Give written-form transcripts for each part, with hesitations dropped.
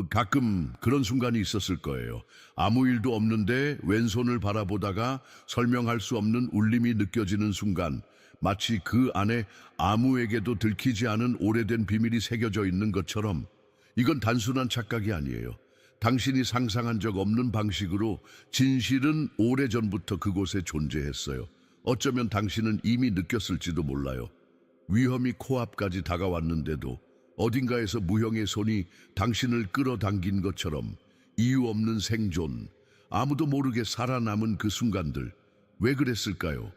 가끔 그런 순간이 있었을 거예요. 아무 일도 없는데 왼손을 바라보다가 설명할 수 없는 울림이 느껴지는 순간, 마치 그 안에 아무에게도 들키지 않은 오래된 비밀이 새겨져 있는 것처럼. 이건 단순한 착각이 아니에요. 당신이 상상한 적 없는 방식으로 진실은 오래전부터 그곳에 존재했어요. 어쩌면 당신은 이미 느꼈을지도 몰라요. 위험이 코앞까지 다가왔는데도 어딘가에서 무형의 손이 당신을 끌어당긴 것처럼. 이유 없는 생존, 아무도 모르게 살아남은 그 순간들. 왜 그랬을까요?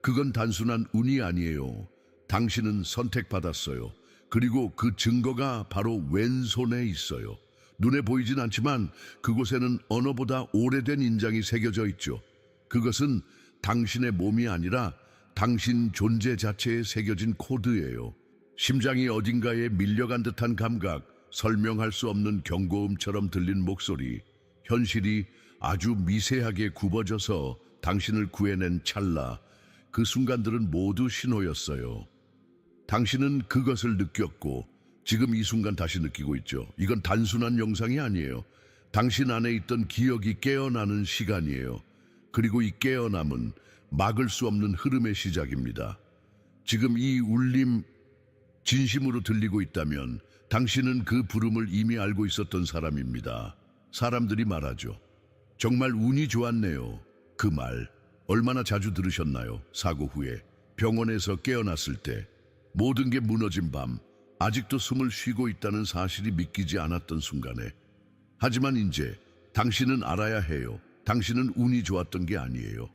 그건 단순한 운이 아니에요. 당신은 선택받았어요. 그리고 그 증거가 바로 왼손에 있어요. 눈에 보이진 않지만 그곳에는 언어보다 오래된 인장이 새겨져 있죠. 그것은 당신의 몸이 아니라 당신 존재 자체에 새겨진 코드예요. 심장이 어딘가에 밀려간 듯한 감각, 설명할 수 없는 경고음처럼 들린 목소리, 현실이 아주 미세하게 굽어져서 당신을 구해낸 찰나. 그 순간들은 모두 신호였어요. 당신은 그것을 느꼈고 지금 이 순간 다시 느끼고 있죠. 이건 단순한 영상이 아니에요. 당신 안에 있던 기억이 깨어나는 시간이에요. 그리고 이 깨어남은 막을 수 없는 흐름의 시작입니다. 지금 이 울림 진심으로 들리고 있다면 당신은 그 부름을 이미 알고 있었던 사람입니다. 사람들이 말하죠. 정말 운이 좋았네요. 그 말 얼마나 자주 들으셨나요? 사고 후에, 병원에서 깨어났을 때, 모든 게 무너진 밤, 아직도 숨을 쉬고 있다는 사실이 믿기지 않았던 순간에. 하지만 이제 당신은 알아야 해요. 당신은 운이 좋았던 게 아니에요.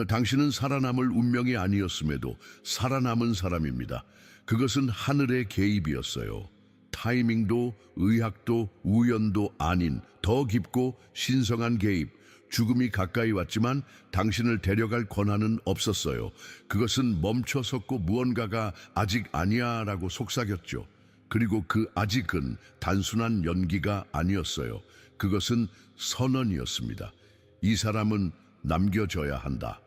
당신은 살아남을 운명이 아니었음에도 살아남은 사람입니다. 그것은 하늘의 개입이었어요. 타이밍도 의학도 우연도 아닌 더 깊고 신성한 개입. 죽음이 가까이 왔지만 당신을 데려갈 권한은 없었어요. 그것은 멈춰섰고 무언가가 아직 아니야 라고 속삭였죠. 그리고 그 아직은 단순한 연기가 아니었어요. 그것은 선언이었습니다. 이 사람은 남겨져야 한다.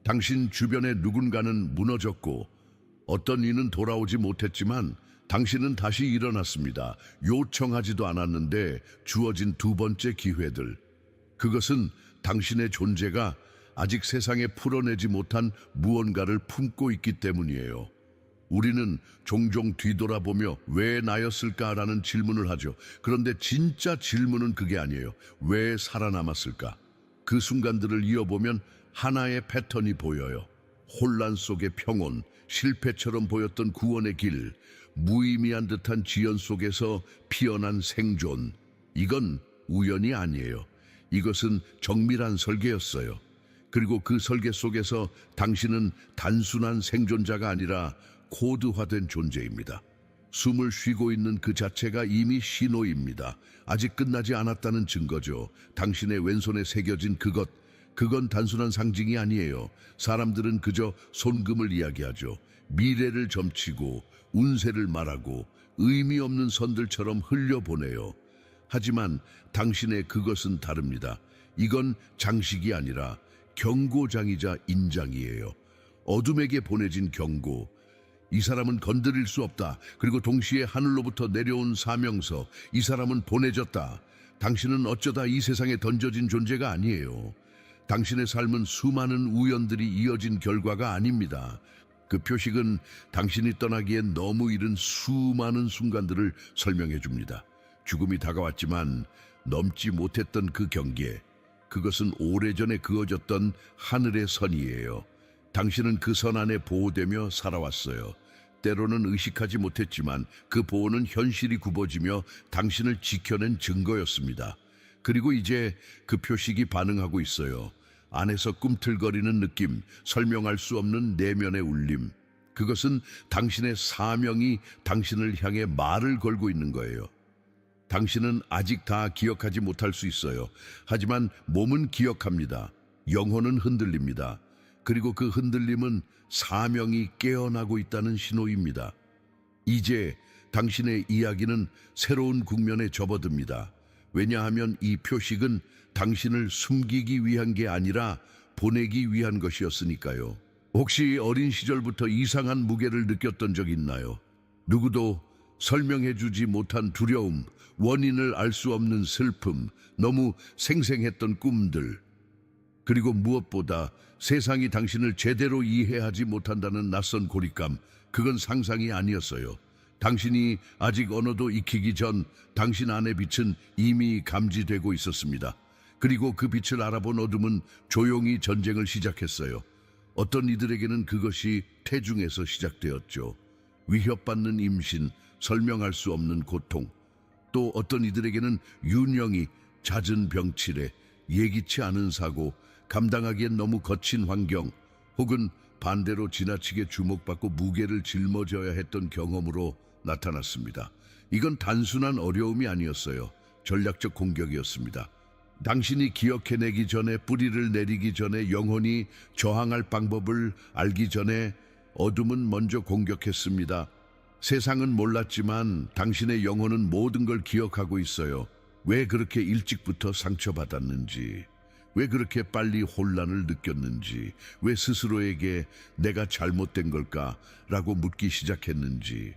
당신 주변의 누군가는 무너졌고 어떤 이는 돌아오지 못했지만 당신은 다시 일어났습니다. 요청하지도 않았는데 주어진 두 번째 기회들. 그것은 당신의 존재가 아직 세상에 풀어내지 못한 무언가를 품고 있기 때문이에요. 우리는 종종 뒤돌아보며 왜 나였을까라는 질문을 하죠. 그런데 진짜 질문은 그게 아니에요. 왜 살아남았을까? 그 순간들을 이어보면 하나의 패턴이 보여요. 혼란 속의 평온, 실패처럼 보였던 구원의 길, 무의미한 듯한 지연 속에서 피어난 생존. 이건 우연이 아니에요. 이것은 정밀한 설계였어요. 그리고 그 설계 속에서 당신은 단순한 생존자가 아니라 코드화된 존재입니다. 숨을 쉬고 있는 그 자체가 이미 신호입니다. 아직 끝나지 않았다는 증거죠. 당신의 왼손에 새겨진 그건 단순한 상징이 아니에요. 사람들은 그저 손금을 이야기하죠. 미래를 점치고 운세를 말하고 의미 없는 선들처럼 흘려보내요. 하지만 당신의 그것은 다릅니다. 이건 장식이 아니라 경고장이자 인장이에요. 어둠에게 보내진 경고. 이 사람은 건드릴 수 없다. 그리고 동시에 하늘로부터 내려온 사명서. 이 사람은 보내졌다. 당신은 어쩌다 이 세상에 던져진 존재가 아니에요. 당신의 삶은 수많은 우연들이 이어진 결과가 아닙니다. 그 표식은 당신이 떠나기엔 너무 이른 수많은 순간들을 설명해 줍니다. 죽음이 다가왔지만 넘지 못했던 그 경계, 그것은 오래전에 그어졌던 하늘의 선이에요. 당신은 그 선 안에 보호되며 살아왔어요. 때로는 의식하지 못했지만 그 보호는 현실이 굽어지며 당신을 지켜낸 증거였습니다. 그리고 이제 그 표식이 반응하고 있어요. 안에서 꿈틀거리는 느낌, 설명할 수 없는 내면의 울림. 그것은 당신의 사명이 당신을 향해 말을 걸고 있는 거예요. 당신은 아직 다 기억하지 못할 수 있어요. 하지만 몸은 기억합니다. 영혼은 흔들립니다. 그리고 그 흔들림은 사명이 깨어나고 있다는 신호입니다. 이제 당신의 이야기는 새로운 국면에 접어듭니다. 왜냐하면 이 표식은 당신을 숨기기 위한 게 아니라 보내기 위한 것이었으니까요. 혹시 어린 시절부터 이상한 무게를 느꼈던 적 있나요? 누구도 설명해주지 못한 두려움, 원인을 알 수 없는 슬픔, 너무 생생했던 꿈들, 그리고 무엇보다 세상이 당신을 제대로 이해하지 못한다는 낯선 고립감, 그건 상상이 아니었어요. 당신이 아직 언어도 익히기 전 당신 안의 빛은 이미 감지되고 있었습니다. 그리고 그 빛을 알아본 어둠은 조용히 전쟁을 시작했어요. 어떤 이들에게는 그것이 태중에서 시작되었죠. 위협받는 임신, 설명할 수 없는 고통. 또 어떤 이들에게는 유령이 잦은 병치레, 예기치 않은 사고, 감당하기엔 너무 거친 환경, 혹은 반대로 지나치게 주목받고 무게를 짊어져야 했던 경험으로 나타났습니다. 이건 단순한 어려움이 아니었어요. 전략적 공격이었습니다. 당신이 기억해내기 전에, 뿌리를 내리기 전에, 영혼이 저항할 방법을 알기 전에 어둠은 먼저 공격했습니다. 세상은 몰랐지만 당신의 영혼은 모든 걸 기억하고 있어요. 왜 그렇게 일찍부터 상처받았는지, 왜 그렇게 빨리 혼란을 느꼈는지, 왜 스스로에게 내가 잘못된 걸까? 라고 묻기 시작했는지.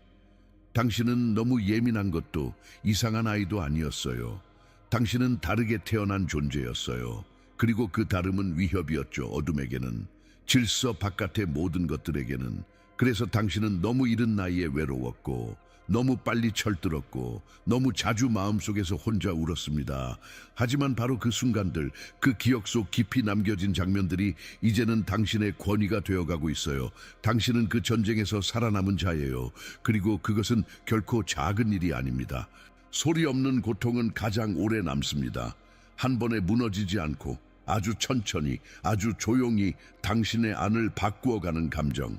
당신은 너무 예민한 것도 이상한 아이도 아니었어요. 당신은 다르게 태어난 존재였어요. 그리고 그 다름은 위협이었죠. 어둠에게는, 질서 바깥의 모든 것들에게는. 그래서 당신은 너무 이른 나이에 외로웠고, 너무 빨리 철들었고, 너무 자주 마음속에서 혼자 울었습니다. 하지만 바로 그 순간들, 그 기억 속 깊이 남겨진 장면들이 이제는 당신의 권위가 되어가고 있어요. 당신은 그 전쟁에서 살아남은 자예요. 그리고 그것은 결코 작은 일이 아닙니다. 소리 없는 고통은 가장 오래 남습니다. 한 번에 무너지지 않고 아주 천천히, 아주 조용히 당신의 안을 바꾸어가는 감정.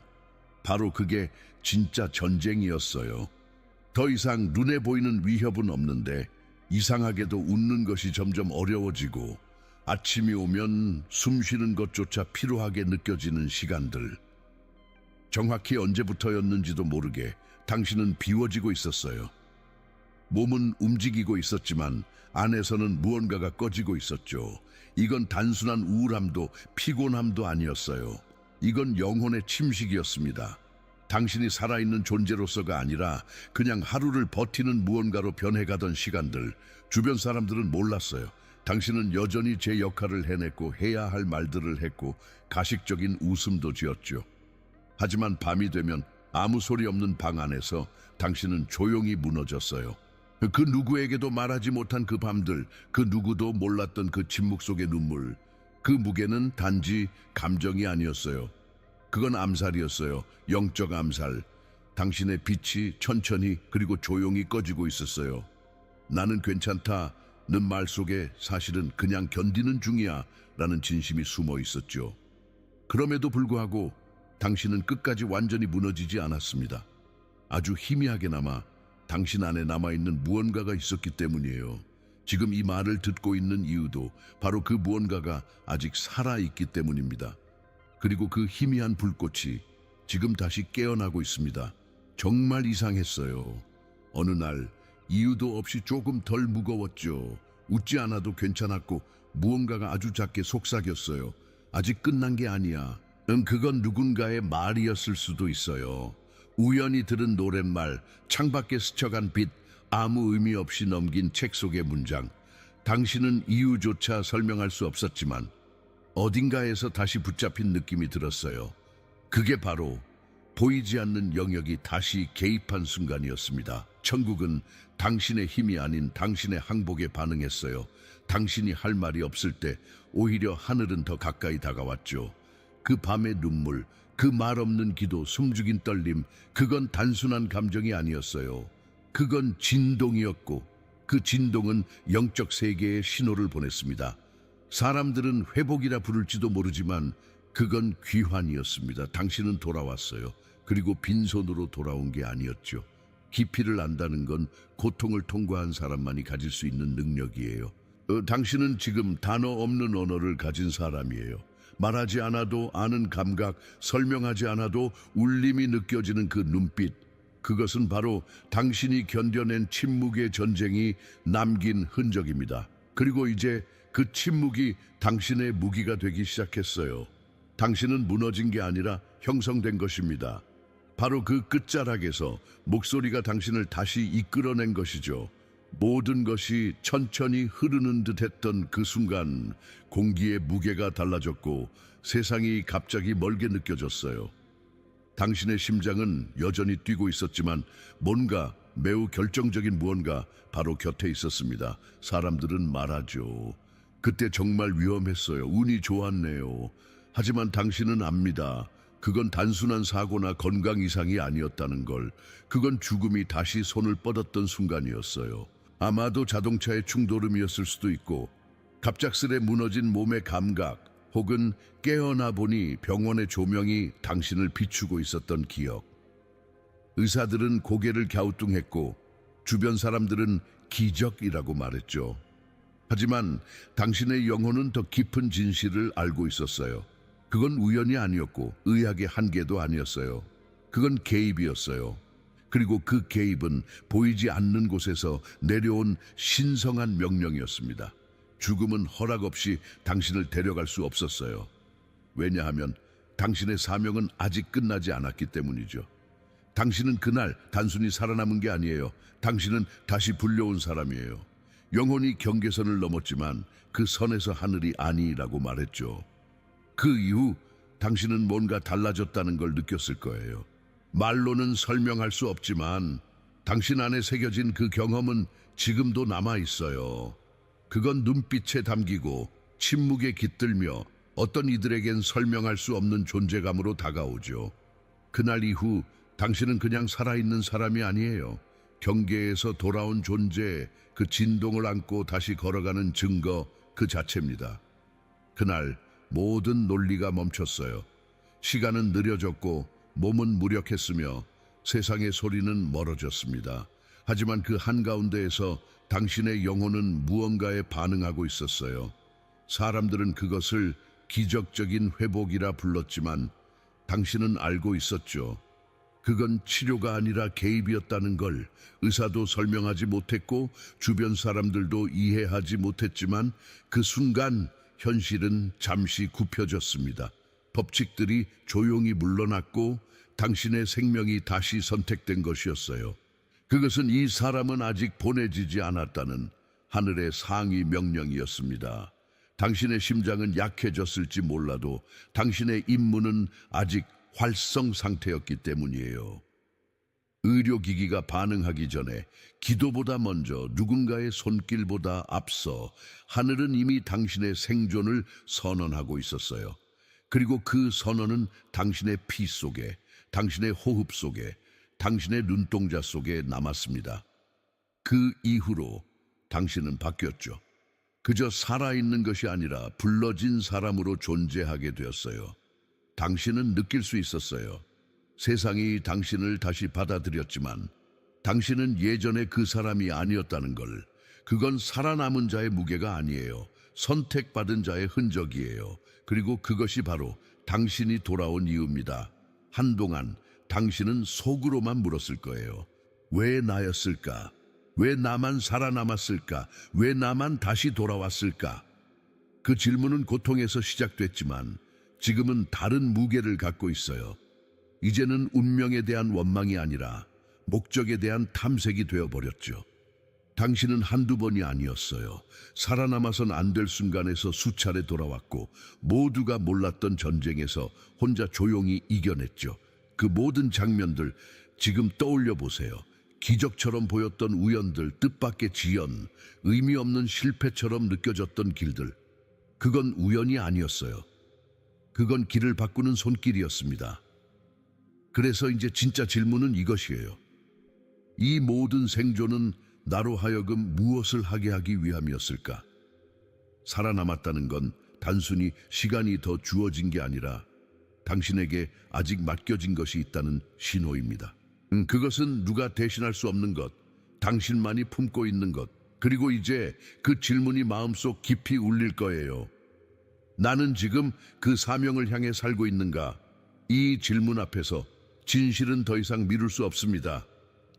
바로 그게 진짜 전쟁이었어요. 더 이상 눈에 보이는 위협은 없는데 이상하게도 웃는 것이 점점 어려워지고, 아침이 오면 숨 쉬는 것조차 피로하게 느껴지는 시간들. 정확히 언제부터였는지도 모르게 당신은 비워지고 있었어요. 몸은 움직이고 있었지만 안에서는 무언가가 꺼지고 있었죠. 이건 단순한 우울함도 피곤함도 아니었어요. 이건 영혼의 침식이었습니다. 당신이 살아있는 존재로서가 아니라 그냥 하루를 버티는 무언가로 변해가던 시간들. 주변 사람들은 몰랐어요. 당신은 여전히 제 역할을 해냈고 해야 할 말들을 했고 가식적인 웃음도 지었죠. 하지만 밤이 되면 아무 소리 없는 방 안에서 당신은 조용히 무너졌어요. 그 누구에게도 말하지 못한 그 밤들, 그 누구도 몰랐던 그 침묵 속의 눈물, 그 무게는 단지 감정이 아니었어요. 그건 암살이었어요. 영적 암살. 당신의 빛이 천천히 그리고 조용히 꺼지고 있었어요. 나는 괜찮다는 말 속에 사실은 그냥 견디는 중이야 라는 진심이 숨어 있었죠. 그럼에도 불구하고 당신은 끝까지 완전히 무너지지 않았습니다. 아주 희미하게나마 당신 안에 남아있는 무언가가 있었기 때문이에요. 지금 이 말을 듣고 있는 이유도 바로 그 무언가가 아직 살아있기 때문입니다. 그리고 그 희미한 불꽃이 지금 다시 깨어나고 있습니다. 정말 이상했어요. 어느 날 이유도 없이 조금 덜 무거웠죠. 웃지 않아도 괜찮았고 무언가가 아주 작게 속삭였어요. 아직 끝난 게 아니야. 그건 누군가의 말이었을 수도 있어요. 우연히 들은 노랫말, 창밖에 스쳐간 빛, 아무 의미 없이 넘긴 책 속의 문장. 당신은 이유조차 설명할 수 없었지만 어딘가에서 다시 붙잡힌 느낌이 들었어요. 그게 바로 보이지 않는 영역이 다시 개입한 순간이었습니다. 천국은 당신의 힘이 아닌 당신의 항복에 반응했어요. 당신이 할 말이 없을 때 오히려 하늘은 더 가까이 다가왔죠. 그 밤의 눈물, 그 말 없는 기도, 숨죽인 떨림, 그건 단순한 감정이 아니었어요. 그건 진동이었고, 그 진동은 영적 세계에 신호를 보냈습니다. 사람들은 회복이라 부를지도 모르지만 그건 귀환이었습니다. 당신은 돌아왔어요. 그리고 빈손으로 돌아온 게 아니었죠. 깊이를 안다는 건 고통을 통과한 사람만이 가질 수 있는 능력이에요. 당신은 지금 단어 없는 언어를 가진 사람이에요. 말하지 않아도 아는 감각, 설명하지 않아도 울림이 느껴지는 그 눈빛. 그것은 바로 당신이 견뎌낸 침묵의 전쟁이 남긴 흔적입니다. 그리고 이제 그 침묵이 당신의 무기가 되기 시작했어요. 당신은 무너진 게 아니라 형성된 것입니다. 바로 그 끝자락에서 목소리가 당신을 다시 이끌어낸 것이죠. 모든 것이 천천히 흐르는 듯했던 그 순간 공기의 무게가 달라졌고 세상이 갑자기 멀게 느껴졌어요. 당신의 심장은 여전히 뛰고 있었지만 뭔가 매우 결정적인 무언가 바로 곁에 있었습니다. 사람들은 말하죠. 그때 정말 위험했어요. 운이 좋았네요. 하지만 당신은 압니다. 그건 단순한 사고나 건강 이상이 아니었다는 걸. 그건 죽음이 다시 손을 뻗었던 순간이었어요. 아마도 자동차의 충돌음이었을 수도 있고 갑작스레 무너진 몸의 감각 혹은 깨어나 보니 병원의 조명이 당신을 비추고 있었던 기억. 의사들은 고개를 갸우뚱했고 주변 사람들은 기적이라고 말했죠. 하지만 당신의 영혼은 더 깊은 진실을 알고 있었어요. 그건 우연이 아니었고 의학의 한계도 아니었어요. 그건 개입이었어요. 그리고 그 개입은 보이지 않는 곳에서 내려온 신성한 명령이었습니다. 죽음은 허락 없이 당신을 데려갈 수 없었어요. 왜냐하면 당신의 사명은 아직 끝나지 않았기 때문이죠. 당신은 그날 단순히 살아남은 게 아니에요. 당신은 다시 불려온 사람이에요. 영혼이 경계선을 넘었지만 그 선에서 하늘이 아니라고 말했죠. 그 이후 당신은 뭔가 달라졌다는 걸 느꼈을 거예요. 말로는 설명할 수 없지만 당신 안에 새겨진 그 경험은 지금도 남아 있어요. 그건 눈빛에 담기고 침묵에 깃들며 어떤 이들에겐 설명할 수 없는 존재감으로 다가오죠. 그날 이후 당신은 그냥 살아있는 사람이 아니에요. 경계에서 돌아온 존재, 그 진동을 안고 다시 걸어가는 증거 그 자체입니다. 그날 모든 논리가 멈췄어요. 시간은 느려졌고 몸은 무력했으며 세상의 소리는 멀어졌습니다. 하지만 그 한가운데에서 당신의 영혼은 무언가에 반응하고 있었어요. 사람들은 그것을 기적적인 회복이라 불렀지만 당신은 알고 있었죠. 그건 치료가 아니라 개입이었다는 걸. 의사도 설명하지 못했고 주변 사람들도 이해하지 못했지만 그 순간 현실은 잠시 굽혀졌습니다. 법칙들이 조용히 물러났고 당신의 생명이 다시 선택된 것이었어요. 그것은 이 사람은 아직 보내지지 않았다는 하늘의 상위 명령이었습니다. 당신의 심장은 약해졌을지 몰라도 당신의 임무는 아직 활성 상태였기 때문이에요. 의료기기가 반응하기 전에 기도보다 먼저 누군가의 손길보다 앞서 하늘은 이미 당신의 생존을 선언하고 있었어요. 그리고 그 선언은 당신의 피 속에, 당신의 호흡 속에, 당신의 눈동자 속에 남았습니다. 그 이후로 당신은 바뀌었죠. 그저 살아있는 것이 아니라 불러진 사람으로 존재하게 되었어요. 당신은 느낄 수 있었어요. 세상이 당신을 다시 받아들였지만 당신은 예전에 그 사람이 아니었다는 걸. 그건 살아남은 자의 무게가 아니에요. 선택받은 자의 흔적이에요. 그리고 그것이 바로 당신이 돌아온 이유입니다. 한동안 당신은 속으로만 물었을 거예요. 왜 나였을까? 왜 나만 살아남았을까? 왜 나만 다시 돌아왔을까? 그 질문은 고통에서 시작됐지만 지금은 다른 무게를 갖고 있어요. 이제는 운명에 대한 원망이 아니라 목적에 대한 탐색이 되어버렸죠. 당신은 한두 번이 아니었어요. 살아남아선 안 될 순간에서 수차례 돌아왔고 모두가 몰랐던 전쟁에서 혼자 조용히 이겨냈죠. 그 모든 장면들 지금 떠올려 보세요. 기적처럼 보였던 우연들, 뜻밖의 지연, 의미 없는 실패처럼 느껴졌던 길들. 그건 우연이 아니었어요. 그건 길을 바꾸는 손길이었습니다. 그래서 이제 진짜 질문은 이것이에요. 이 모든 생존은 나로 하여금 무엇을 하게 하기 위함이었을까? 살아남았다는 건 단순히 시간이 더 주어진 게 아니라 당신에게 아직 맡겨진 것이 있다는 신호입니다. 그것은 누가 대신할 수 없는 것, 당신만이 품고 있는 것. 그리고 이제 그 질문이 마음속 깊이 울릴 거예요. 나는 지금 그 사명을 향해 살고 있는가? 이 질문 앞에서 진실은 더 이상 미룰 수 없습니다.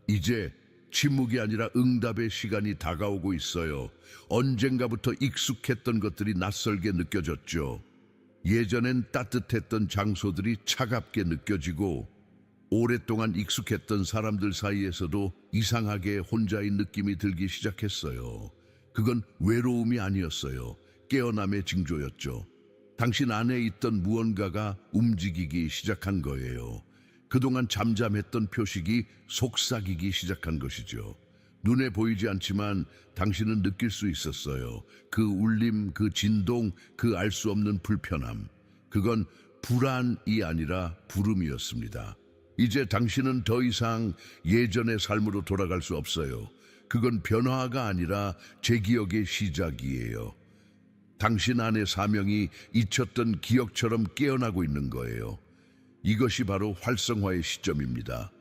이제 침묵이 아니라 응답의 시간이 다가오고 있어요. 언젠가부터 익숙했던 것들이 낯설게 느껴졌죠. 예전엔 따뜻했던 장소들이 차갑게 느껴지고 오랫동안 익숙했던 사람들 사이에서도 이상하게 혼자인 느낌이 들기 시작했어요. 그건 외로움이 아니었어요. 깨어남의 징조였죠. 당신 안에 있던 무언가가 움직이기 시작한 거예요. 그동안 잠잠했던 표식이 속삭이기 시작한 것이죠. 눈에 보이지 않지만 당신은 느낄 수 있었어요. 그 울림, 그 진동, 그 알 수 없는 불편함. 그건 불안이 아니라 부름이었습니다. 이제 당신은 더 이상 예전의 삶으로 돌아갈 수 없어요. 그건 변화가 아니라 재기억의 시작이에요. 당신 안의 사명이 잊혔던 기억처럼 깨어나고 있는 거예요. 이것이 바로 활성화의 시점입니다.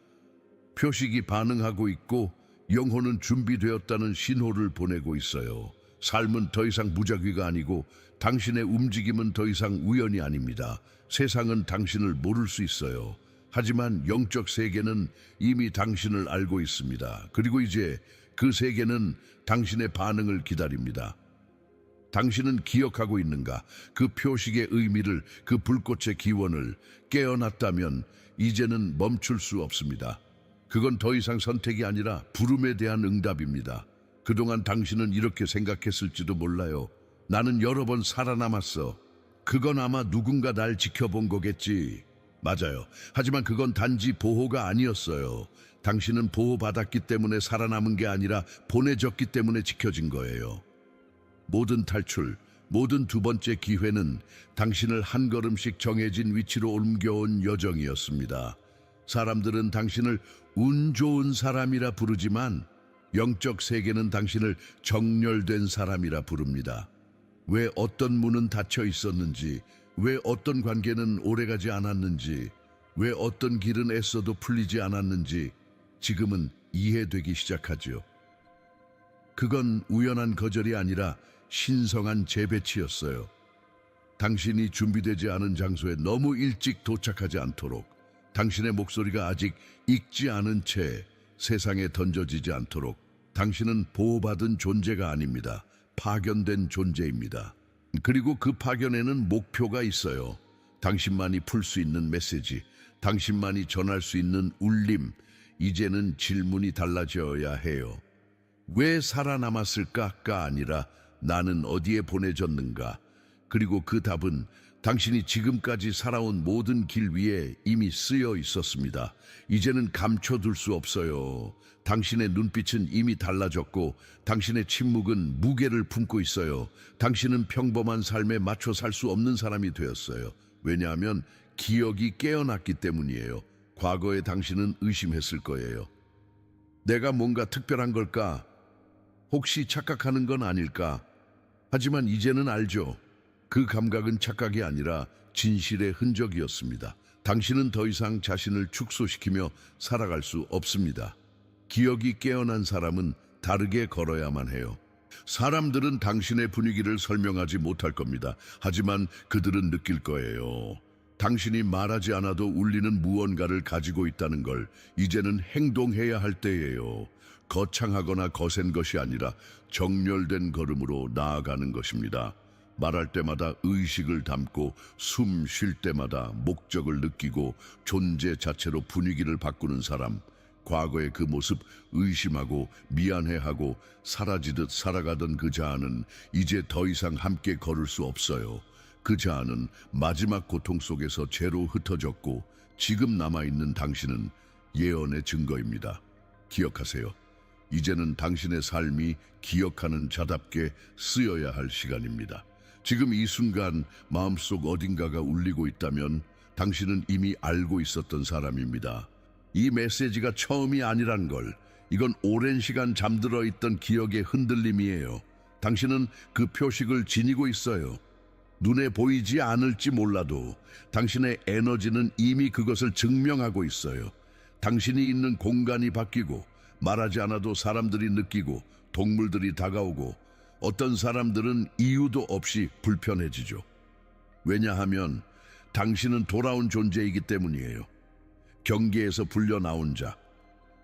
표식이 반응하고 있고 영혼은 준비되었다는 신호를 보내고 있어요. 삶은 더 이상 무작위가 아니고 당신의 움직임은 더 이상 우연이 아닙니다. 세상은 당신을 모를 수 있어요. 하지만 영적 세계는 이미 당신을 알고 있습니다. 그리고 이제 그 세계는 당신의 반응을 기다립니다. 당신은 기억하고 있는가? 그 표식의 의미를, 그 불꽃의 기원을 깨어났다면 이제는 멈출 수 없습니다. 그건 더 이상 선택이 아니라 부름에 대한 응답입니다. 그동안 당신은 이렇게 생각했을지도 몰라요. 나는 여러 번 살아남았어. 그건 아마 누군가 날 지켜본 거겠지. 맞아요. 하지만 그건 단지 보호가 아니었어요. 당신은 보호받았기 때문에 살아남은 게 아니라 보내졌기 때문에 지켜진 거예요. 모든 탈출, 모든 두 번째 기회는 당신을 한 걸음씩 정해진 위치로 옮겨온 여정이었습니다. 사람들은 당신을 운 좋은 사람이라 부르지만 영적 세계는 당신을 정렬된 사람이라 부릅니다. 왜 어떤 문은 닫혀 있었는지, 왜 어떤 관계는 오래가지 않았는지, 왜 어떤 길은 애써도 풀리지 않았는지 지금은 이해되기 시작하죠. 그건 우연한 거절이 아니라 신성한 재배치였어요. 당신이 준비되지 않은 장소에 너무 일찍 도착하지 않도록, 당신의 목소리가 아직 익지 않은 채 세상에 던져지지 않도록. 당신은 보호받은 존재가 아닙니다. 파견된 존재입니다. 그리고 그 파견에는 목표가 있어요. 당신만이 풀 수 있는 메시지, 당신만이 전할 수 있는 울림. 이제는 질문이 달라져야 해요. 왜 살아남았을까가 아니라 나는 어디에 보내졌는가? 그리고 그 답은 당신이 지금까지 살아온 모든 길 위에 이미 쓰여 있었습니다. 이제는 감춰둘 수 없어요. 당신의 눈빛은 이미 달라졌고 당신의 침묵은 무게를 품고 있어요. 당신은 평범한 삶에 맞춰 살 수 없는 사람이 되었어요. 왜냐하면 기억이 깨어났기 때문이에요. 과거의 당신은 의심했을 거예요. 내가 뭔가 특별한 걸까? 혹시 착각하는 건 아닐까? 하지만 이제는 알죠. 그 감각은 착각이 아니라 진실의 흔적이었습니다. 당신은 더 이상 자신을 축소시키며 살아갈 수 없습니다. 기억이 깨어난 사람은 다르게 걸어야만 해요. 사람들은 당신의 분위기를 설명하지 못할 겁니다. 하지만 그들은 느낄 거예요. 당신이 말하지 않아도 울리는 무언가를 가지고 있다는 걸. 이제는 행동해야 할 때예요. 거창하거나 거센 것이 아니라 정렬된 걸음으로 나아가는 것입니다. 말할 때마다 의식을 담고 숨 쉴 때마다 목적을 느끼고 존재 자체로 분위기를 바꾸는 사람. 과거의 그 모습 의심하고 미안해하고 사라지듯 살아가던 그 자아는 이제 더 이상 함께 걸을 수 없어요. 그 자아는 마지막 고통 속에서 죄로 흩어졌고 지금 남아있는 당신은 예언의 증거입니다. 기억하세요. 이제는 당신의 삶이 기억하는 자답게 쓰여야 할 시간입니다. 지금 이 순간 마음속 어딘가가 울리고 있다면 당신은 이미 알고 있었던 사람입니다. 이 메시지가 처음이 아니란 걸. 이건 오랜 시간 잠들어 있던 기억의 흔들림이에요. 당신은 그 표식을 지니고 있어요. 눈에 보이지 않을지 몰라도 당신의 에너지는 이미 그것을 증명하고 있어요. 당신이 있는 공간이 바뀌고 말하지 않아도 사람들이 느끼고 동물들이 다가오고 어떤 사람들은 이유도 없이 불편해지죠. 왜냐하면 당신은 돌아온 존재이기 때문이에요. 경계에서 불려 나온 자,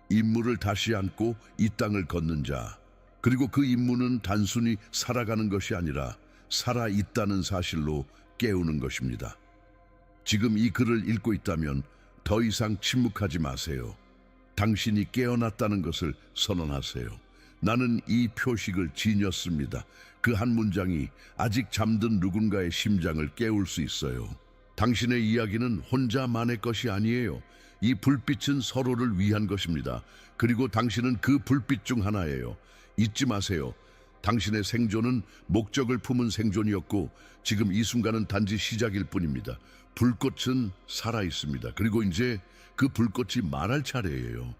임무를 다시 안고 이 땅을 걷는 자, 그리고 그 임무는 단순히 살아가는 것이 아니라 살아있다는 사실로 깨우는 것입니다. 지금 이 글을 읽고 있다면 더 이상 침묵하지 마세요. 당신이 깨어났다는 것을 선언하세요. 나는 이 표식을 지녔습니다. 그 한 문장이 아직 잠든 누군가의 심장을 깨울 수 있어요. 당신의 이야기는 혼자만의 것이 아니에요. 이 불빛은 서로를 위한 것입니다. 그리고 당신은 그 불빛 중 하나예요. 잊지 마세요. 당신의 생존은 목적을 품은 생존이었고 지금 이 순간은 단지 시작일 뿐입니다. 불꽃은 살아 있습니다. 그리고 이제 그 불꽃이 말할 차례예요.